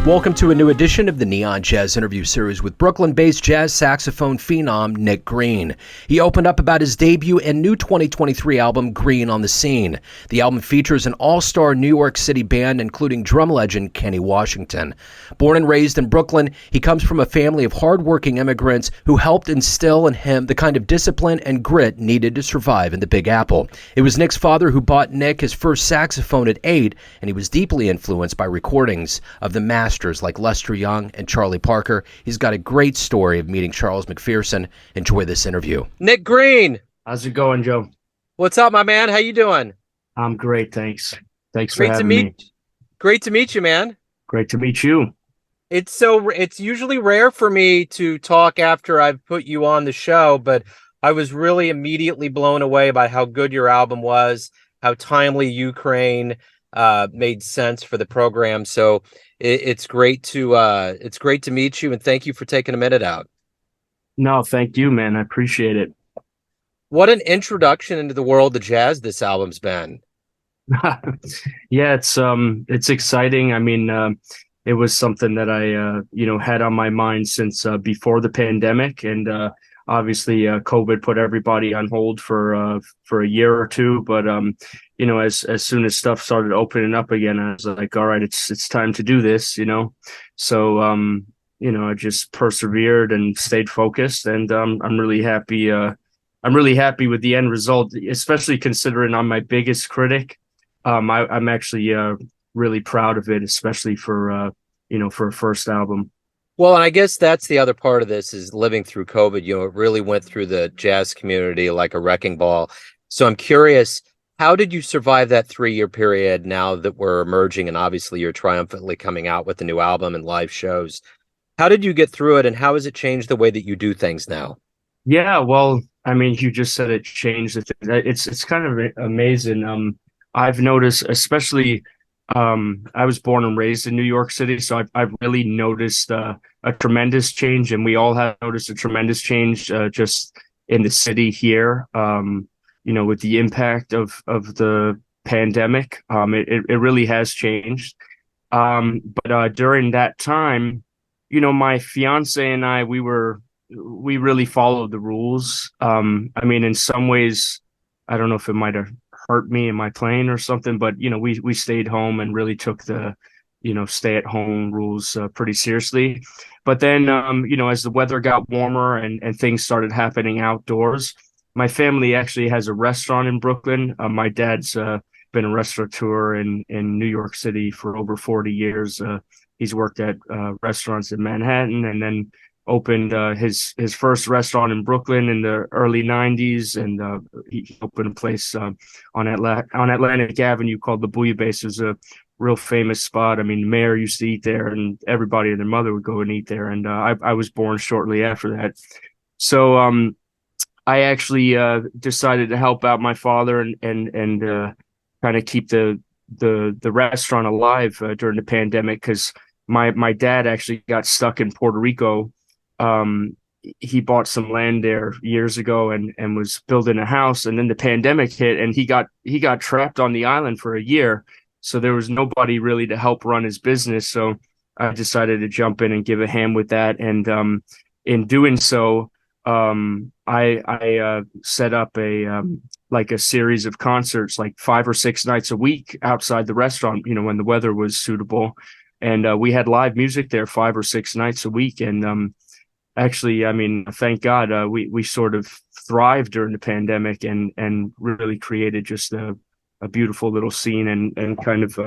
Welcome to a new edition of the Neon Jazz interview series with Brooklyn-based jazz saxophone phenom Nick Green. He opened up about his debut and new 2023 album, Green on the Scene. The album features an all-star New York City band, including drum legend Kenny Washington. Born and raised in Brooklyn, he comes from a family of hardworking immigrants who helped instill in him the kind of discipline and grit needed to survive in the Big Apple. It was Nick's father who bought Nick his first saxophone at 8, and he was deeply influenced by recordings of the masters like Lester Young and Charlie Parker. He's got a great story of meeting Charles McPherson. Enjoy this interview. Nick Green. How's it going, Joe? What's up, my man? How you doing? I'm great, thanks. Thanks for having me. Great to meet you, man. Great to meet you. It's usually rare for me to talk after I've put you on the show, but I was really immediately blown away by how good your album was, how timely Ukraine made sense for the program. So it's great to meet you, and thank you for taking a minute out. No, thank you, man. I appreciate it. What an introduction into the world of jazz this album's been. Yeah, it's exciting. I mean, it was something that I had on my mind since before the pandemic, and obviously COVID put everybody on hold for a year or two. But as soon as stuff started opening up again, I was like, all right, it's time to do this, So I just persevered and stayed focused, and I'm really happy. I'm really happy with the end result, especially considering I'm my biggest critic. I'm actually really proud of it, especially for a first album. Well, and I guess that's the other part of this is living through COVID. It really went through the jazz community like a wrecking ball. So I'm curious, how did you survive that 3-year period now that we're emerging, and obviously you're triumphantly coming out with the new album and live shows? How did you get through it, and how has it changed the way that you do things now? Yeah, well, I mean, you just said it changed. It's kind of amazing. I've noticed, especially, I was born and raised in New York City, so I've really noticed a tremendous change, and we all have noticed a tremendous change just in the city here. With the impact of the pandemic, it really has changed. But during that time, my fiance and I, we really followed the rules. I mean, in some ways, I don't know if it might have hurt me in my plane or something, but we stayed home and really took the stay at home rules pretty seriously. But then as the weather got warmer and things started happening outdoors, my family actually has a restaurant in Brooklyn. My dad's been a restaurateur in New York City for over 40 years. He's worked at restaurants in Manhattan, and then opened his first restaurant in Brooklyn in the early 90s, and he opened a place on Atlantic Avenue called the Bouillabaisse. It was a real famous spot. I mean, the mayor used to eat there, and everybody and their mother would go and eat there. And I was born shortly after that. So I actually decided to help out my father and kind of keep the restaurant alive during the pandemic, because my dad actually got stuck in Puerto Rico. He bought some land there years ago and was building a house, and then the pandemic hit, and he got trapped on the island for a year. So there was nobody really to help run his business. So I decided to jump in and give a hand with that. And in doing so, I set up a series of concerts, like 5 or 6 nights a week outside the restaurant, when the weather was suitable. And we had live music there 5 or 6 nights a week. And actually, I mean, thank God, we sort of thrived during the pandemic and really created just a beautiful little scene and kind of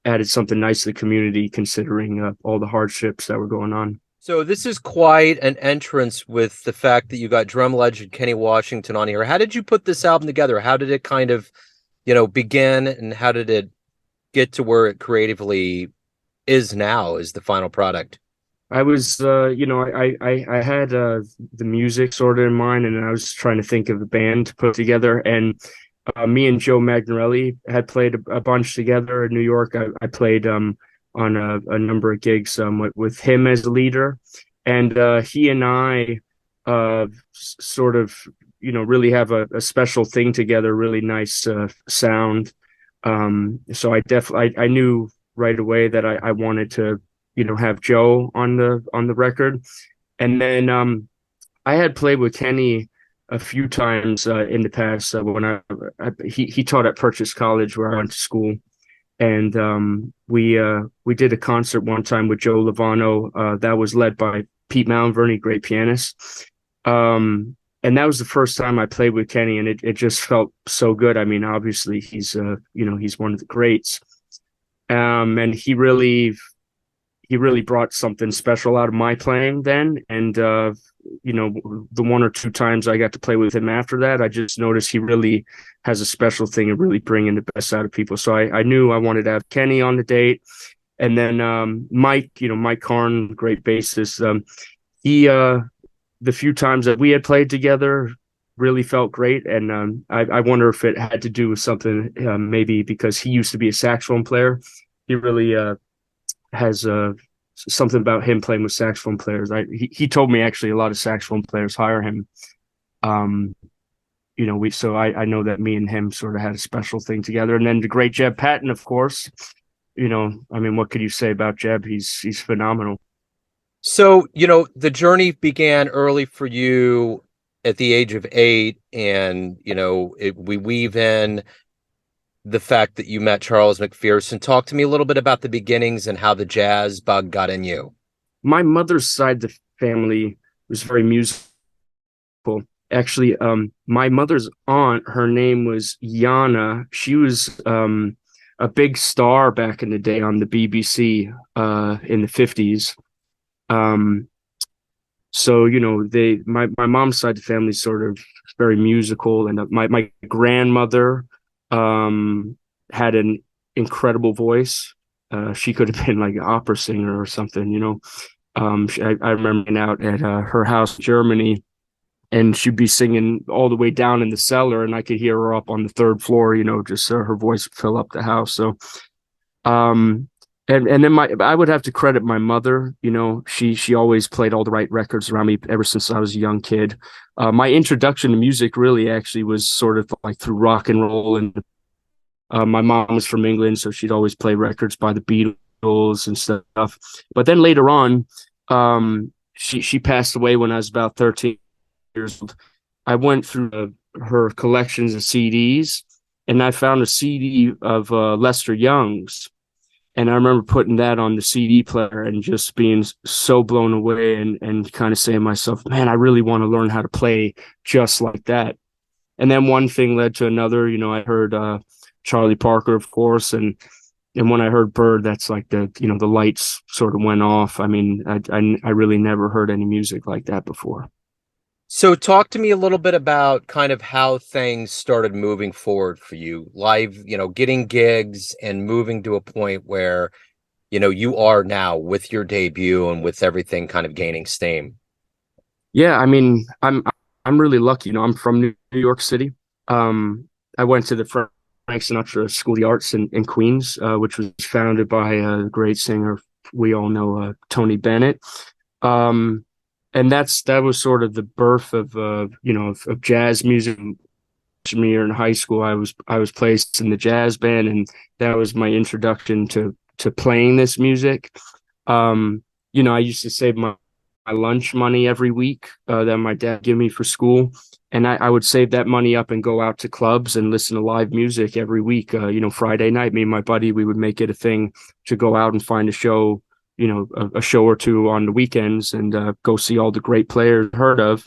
added something nice to the community, considering all the hardships that were going on. So this is quite an entrance with the fact that you got drum legend Kenny Washington on here. How did you put this album together? How did it kind of, begin, and how did it get to where it creatively is now as the final product? I was, I had the music sort of in mind, and I was trying to think of the band to put together. And me and Joe Magnarelli had played a bunch together in New York. I played on a number of gigs with him as a leader, and he and I sort of really have a special thing together. Really nice sound. So I knew right away that I wanted to have Joe on the record. And then I had played with Kenny a few times in the past when he taught at Purchase College where I went to school, and we did a concert one time with Joe Lovano that was led by Pete Malvern, great pianist. And that was the first time I played with Kenny, and it just felt so good. I mean, obviously he's one of the greats, and he really brought something special out of my playing then. And the one or two times I got to play with him after that, I just noticed he really has a special thing of really bringing the best out of people. So I knew I wanted to have Kenny on the date. And then Mike, Mike Karn, great bassist. He the few times that we had played together really felt great. And I wonder if it had to do with something, maybe because he used to be a saxophone player. He really has something about him playing with saxophone players. He told me actually a lot of saxophone players hire him. So I know that me and him sort of had a special thing together. And then the great Jeb Patton, of course. I mean, what could you say about Jeb? He's phenomenal. So, the journey began early for you at the age of 8, and, we weave in the fact that you met Charles McPherson. Talk to me a little bit about the beginnings and how the jazz bug got in you. My mother's side of the family was very musical. Actually, my mother's aunt, her name was Yana. She was a big star back in the day on the BBC in the 50s. So my mom's side of the family is sort of very musical, and my grandmother had an incredible voice. She could have been like an opera singer or something. I remember being out at her house in Germany, and she'd be singing all the way down in the cellar, and I could hear her up on the third floor. Just her voice would fill up the house. So and then I would have to credit my mother. She always played all the right records around me ever since I was a young kid. My introduction to music really actually was sort of like through rock and roll. And my mom was from England, so she'd always play records by the Beatles and stuff. But then later on, she passed away when I was about 13 years old. I went through her collections of CDs, and I found a CD of Lester Young's. And I remember putting that on the CD player and just being so blown away and kind of saying to myself, man, I really want to learn how to play just like that. And then one thing led to another. I heard Charlie Parker, of course. And when I heard Bird, that's like the lights sort of went off. I mean, I really never heard any music like that before. So talk to me a little bit about kind of how things started moving forward for you, live, getting gigs and moving to a point where, you are now with your debut and with everything kind of gaining steam. Yeah, I mean, I'm really lucky. I'm from New York City. I went to the Frank Sinatra School of the Arts in Queens, which was founded by a great singer we all know, Tony Bennett. And that was sort of the birth of of jazz music. Freshman year in high school, I was placed in the jazz band, and that was my introduction to playing this music. I used to save my lunch money every week that my dad gave me for school, and I would save that money up and go out to clubs and listen to live music every week. Friday night, me and my buddy, we would make it a thing to go out and find a show. A show or two on the weekends, and go see all the great players heard of.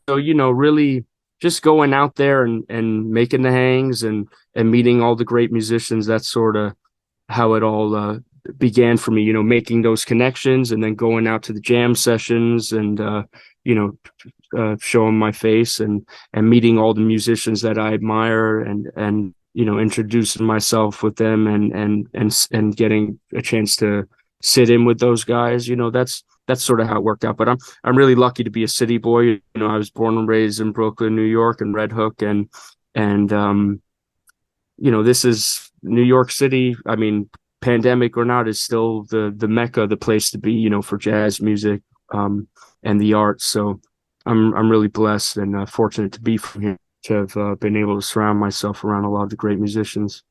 Really just going out there and making the hangs and meeting all the great musicians. That's sort of how it all began for me, making those connections and then going out to the jam sessions and, showing my face and meeting all the musicians that I admire and introducing myself with them and getting a chance to sit in with those guys. That's sort of how it worked out. But I'm really lucky to be a city boy. I was born and raised in Brooklyn, New York, and Red Hook, and this is New York City. I mean, pandemic or not, is still the mecca, the place to be, for jazz music and the arts. So I'm really blessed and fortunate to be from here, to have been able to surround myself around a lot of the great musicians.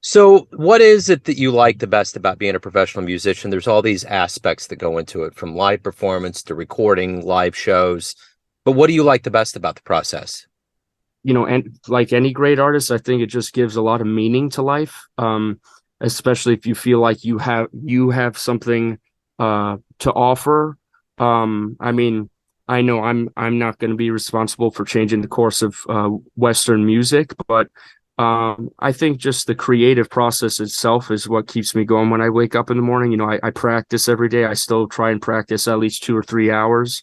So, what is it that you like the best about being a professional musician? There's all these aspects that go into it, from live performance to recording, live shows. But what do you like the best about the process? And like any great artist, I think it just gives a lot of meaning to life. Especially if you feel like you have something to offer. I mean, I know I'm not going to be responsible for changing the course of Western music, but I think just the creative process itself is what keeps me going when I wake up in the morning. I practice every day. I still try and practice at least 2 or 3 hours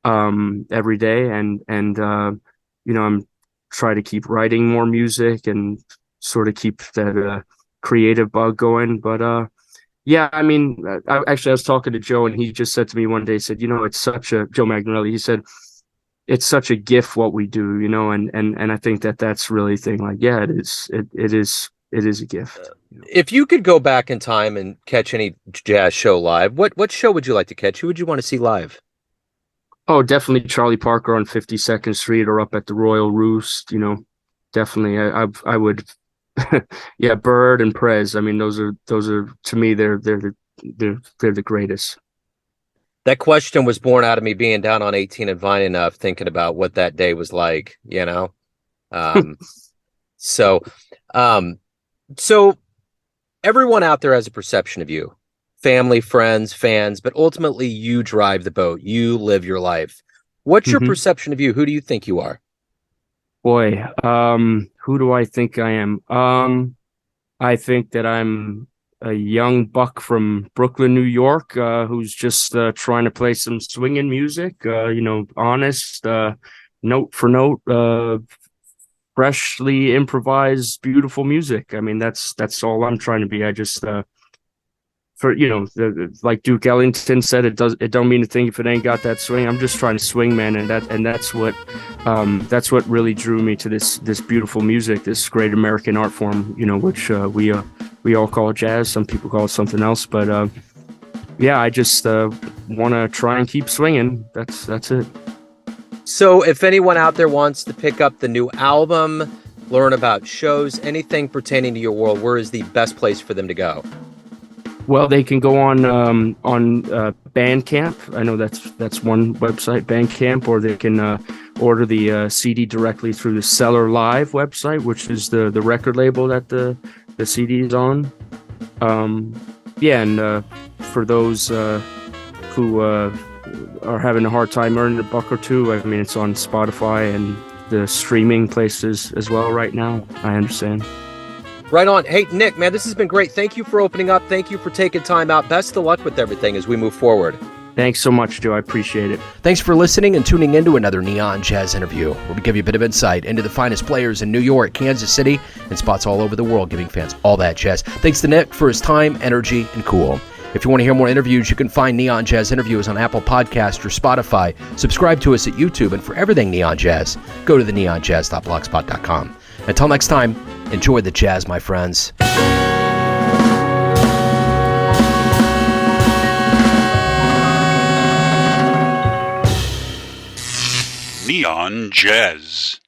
every day, and I'm try to keep writing more music and sort of keep that creative bug going. But yeah, I mean, I was talking to Joe, and he just said to me one day, he said, it's such a Joe Magnarelli. He said, it's such a gift what we do, and I think that's really the thing. Like, yeah, it is a gift. If you could go back in time and catch any jazz show live, what show would you like to catch? Who would you want to see live? Oh, definitely Charlie Parker on 52nd Street or up at the Royal Roost. Definitely. I would. Yeah, Bird and Prez. I mean, those are to me they're the greatest. That question was born out of me being down on 18 and Vine enough, thinking about what that day was like. Um, so, um, so everyone out there has a perception of you. Family, friends, fans, but ultimately you drive the boat. You live your life. What's your perception of you? Who do you think you are? Boy, who do I think I am? I think that I'm a young buck from Brooklyn, New York, who's just trying to play some swinging music. Honest, note for note, freshly improvised, beautiful music. I mean, that's all I'm trying to be. I just like Duke Ellington said, it don't mean a thing if it ain't got that swing. I'm just trying to swing, man, and that's what really drew me to this beautiful music, this great American art form, which we all call it jazz. Some people call it something else, but yeah, I just want to try and keep swinging. That's it. So if anyone out there wants to pick up the new album, learn about shows, anything pertaining to your world, where is the best place for them to go? Well, they can go on Bandcamp. I know that's one website, Bandcamp, or they can order the CD directly through the Cellar Live website, which is the record label that the CD is on. Yeah, and for those who are having a hard time earning $1 or $2, I mean, it's on Spotify and the streaming places as well right now. I understand. Right on. Hey, Nick, man, this has been great. Thank you for opening up. Thank you for taking time out. Best of luck with everything as we move forward. Thanks so much, Joe. I appreciate it. Thanks for listening and tuning into another Neon Jazz interview, where we give you a bit of insight into the finest players in New York, Kansas City, and spots all over the world, giving fans all that jazz. Thanks to Nick for his time, energy, and cool. If you want to hear more interviews, you can find Neon Jazz interviews on Apple Podcasts or Spotify. Subscribe to us at YouTube, and for everything Neon Jazz, go to the neonjazz.blogspot.com. Until next time, enjoy the jazz, my friends. Neon Jazz.